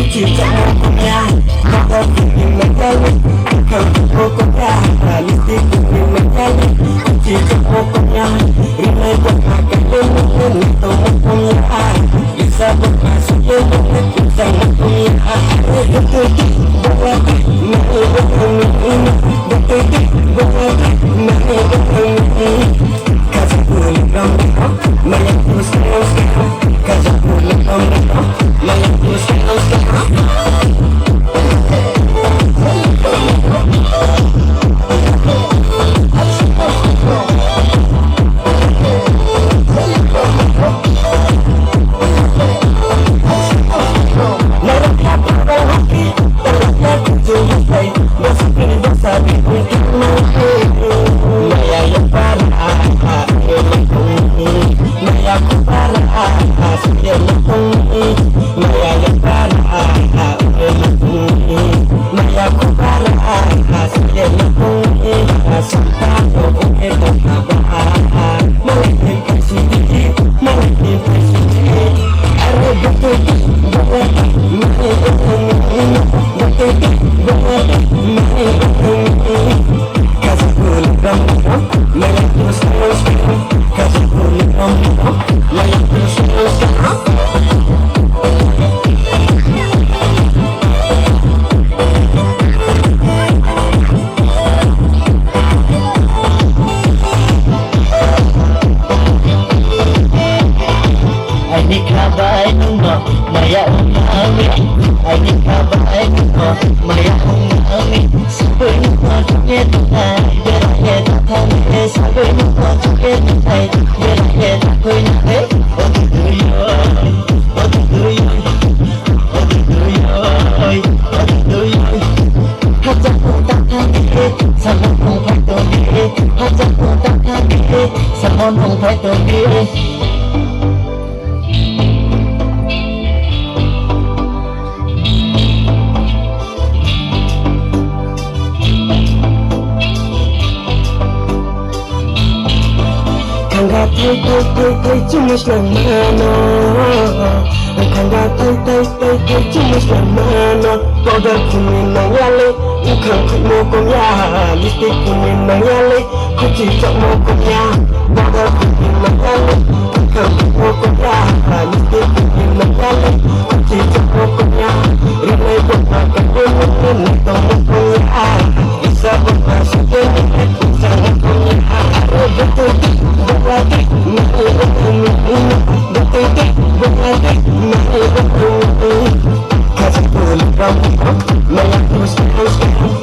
kuci cakapnya kau kini menjadi kau pokoknya listrik kini menjadi kuci cakapnya rimai bermakan dengan itu punya bisa bermasuk dengan kita punya betul bahwa betul bahwa kasih kulit kamu banyak terus kasih kulit kamu banyak terus Cuma selama Kanda tay cuma selama Kodar kunin nangale Ukang kumo kumya Listrik kunin nangale Kuci cok mo kumya Kodar kunin nangale Ukang kumo kumya Listrik kunin nangale Kuci cok mo kumya Rimay bermakan kunin Nito mo kumya Isa bermasuk kunin Isa mo kumya Betul berarti kasih kulit kamu banyak terus